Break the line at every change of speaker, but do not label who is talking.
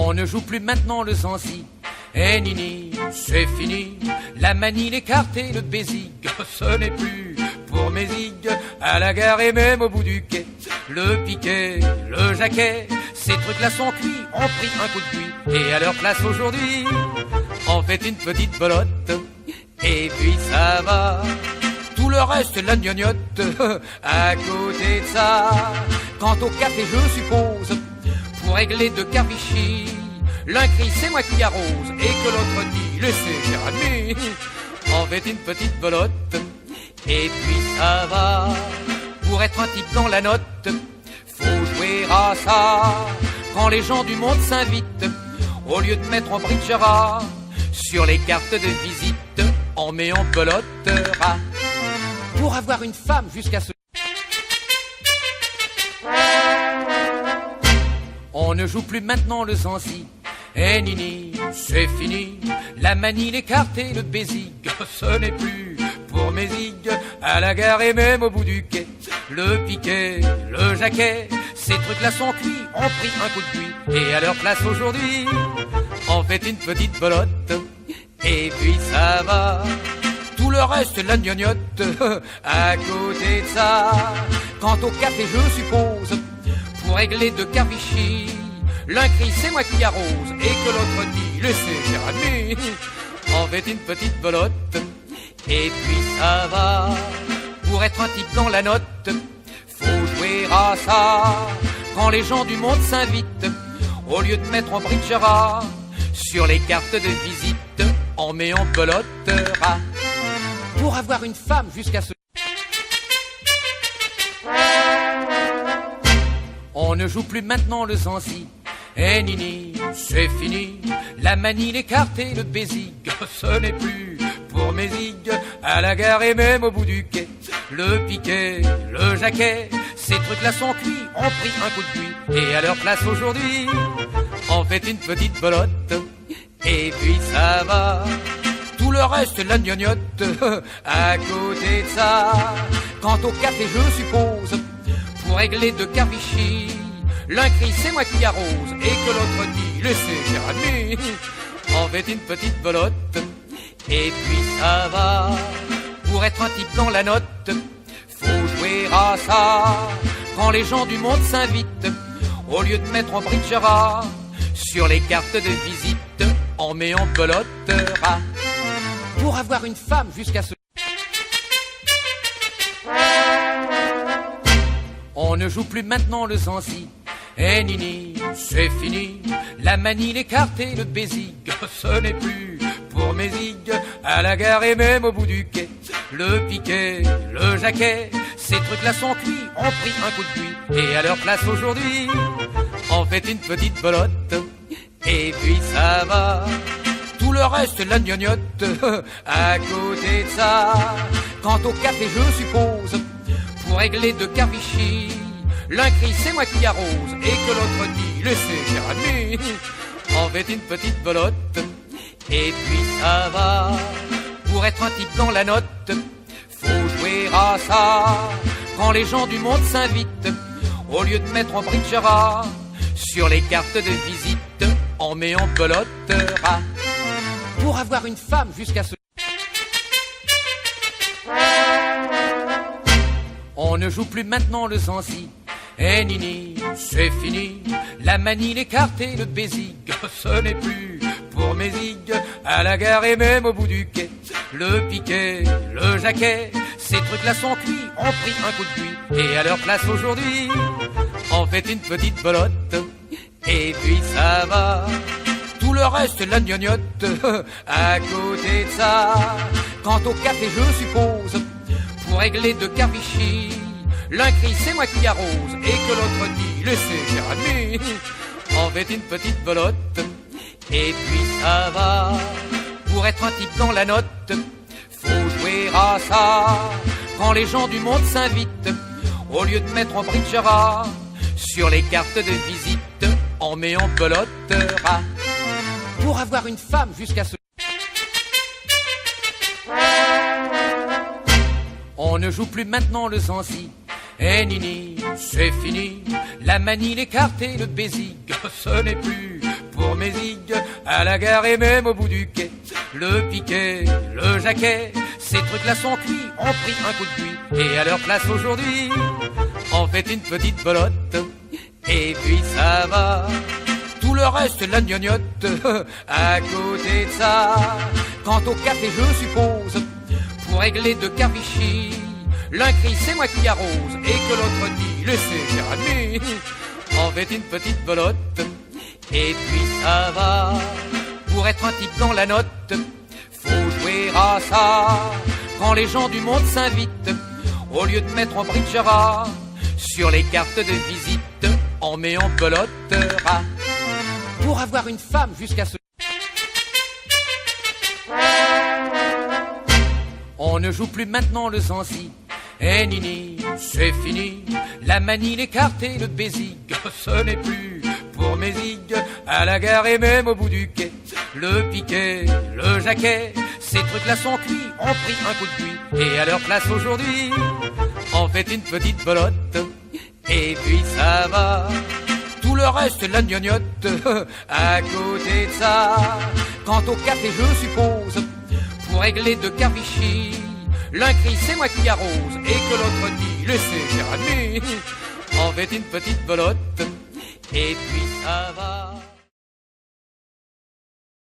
On ne joue plus maintenant le Zanzi. Eh Nini, c'est fini. La manie, les cartes et le bézig, ce n'est plus pour mes zigues. À la gare et même au bout du quai, le piquet, le jaquet, ces trucs-là sont cuits, ont pris un coup de pluie. Et à leur place aujourd'hui, on fait une petite belote. Et puis ça va. Tout le reste, la gnognotte. À côté de ça, quant au café, je suppose, pour régler de Carvichy, l'un crie c'est moi qui arrose et que l'autre dit laissez cher ami. On fait une petite belote. Et puis ça va. Pour être un type dans la note, faut jouer à ça. Quand les gens du monde s'invitent, au lieu de mettre en brichera sur les cartes de visite, on met en belote. Pour avoir une femme jusqu'à ce... On ne joue plus maintenant le Zanzi. Eh Nini, c'est fini. La manie, les cartes et le bézig, ce n'est plus pour mes zigues. À la gare et même au bout du quai, le piquet, le jaquet, ces trucs-là sont cuits, ont pris un coup de pluie. Et à leur place aujourd'hui, on fait une petite belote. Et puis ça va. Tout le reste, la gnognotte. À côté de ça, quant au café, je suppose, pour régler de Carvichy, l'un crie c'est moi qui arrose et que l'autre dit laissez cher ami. On fait une petite belote. Et puis ça va. Pour être un type dans la note, faut jouer à ça. Quand les gens du monde s'invitent, au lieu de mettre en brichera sur les cartes de visite, on met en belote. Pour avoir une femme jusqu'à ce... On ne joue plus maintenant le Zanzi. Eh Nini, c'est fini. La manie, les cartes et le bézig, ce n'est plus pour mes zigues. À la gare et même au bout du quai, le piquet, le jaquet, ces trucs-là sont cuits, ont pris un coup de pluie. Et à leur place aujourd'hui, on fait une petite belote. Et puis ça va. Tout le reste, la gnognotte. À côté de ça, quant au café, je suppose, pour régler de Carvichy, l'un crie c'est moi qui arrose et que l'autre dit laissez cher ami. On fait une petite belote. Et puis ça va. Pour être un type dans la note, faut jouer à ça. Quand les gens du monde s'invitent, au lieu de mettre en brichera sur les cartes de visite, on met en belote. Pour avoir une femme jusqu'à ce... On ne joue plus maintenant le Zanzi. Eh Nini, c'est fini. La manie, les cartes et le bézig, ce n'est plus pour mes zigues. À la gare et même au bout du quai, le piquet, le jaquet, ces trucs-là sont cuits, ont pris un coup de pluie. Et à leur place aujourd'hui, on fait une petite belote. Et puis ça va. Tout le reste, la gnognotte. À côté de ça, quant au café, je suppose, pour régler de Carvichy, l'un crie c'est moi qui arrose et que l'autre dit laissez cher ami. On fait une petite belote. Et puis ça va. Pour être un type dans la note, faut jouer à ça. Quand les gens du monde s'invitent, au lieu de mettre en brichera sur les cartes de visite, on met en belote. Pour avoir une femme jusqu'à ce... On ne joue plus maintenant le Zanzi. Eh Nini, c'est fini. La manie, les cartes et le bézig, ce n'est plus pour mes zigues. À la gare et même au bout du quai, le piquet, le jaquet, ces trucs-là sont cuits, ont pris un coup de pluie. Et à leur place aujourd'hui, on fait une petite belote. Et puis ça va. Tout le reste, la gnognotte. À côté de ça, quant au café, je suppose, pour régler de Carvichy, l'un crie c'est moi qui arrose et que l'autre dit laissez cher ami. On fait une petite belote. Et puis ça va. Pour être un type dans la note, faut jouer à ça. Quand les gens du monde s'invitent, au lieu de mettre en brichera sur les cartes de visite, on met en belote. Pour avoir une femme jusqu'à ce... On ne joue plus maintenant le Zanzi. Eh Nini, c'est fini. La manie, les cartes et le bézig, ce n'est plus pour mes zigues, à la gare et même au bout du quai. Le piquet, le jaquet, ces trucs-là sont cuits, ont pris un coup de cuit, et à leur place aujourd'hui, on fait une petite belote, et puis ça va. Tout le reste, la gnognotte, à côté de ça. Quant au café, je suppose, pour régler de Carvichy, l'un crie c'est moi qui arrose, et que l'autre dit laissez cher ami. On fait une petite belote, et puis ça va. Pour être un type dans la note, faut jouer à ça. Quand les gens du monde s'invitent, au lieu de mettre en brichera, sur les cartes de visite, on met en belote. Pour avoir une femme jusqu'à ce... On ne joue plus maintenant le Zanzi. Eh nini, c'est fini. La manie, les cartes et le bézigue, ce n'est plus pour mes zigues. À la gare et même au bout du quai. Le piquet, le jaquet, ces trucs-là sont cuits, ont pris un coup de cuit. Et à leur place aujourd'hui, on fait une petite belote, et puis ça va. Tout le reste, la gnognotte, à côté de ça. Quant au café, je suppose, pour régler de Carvichy, l'un crie c'est moi qui arrose, et que l'autre dit laissez cher ami. On fait une petite belote, et puis ça va.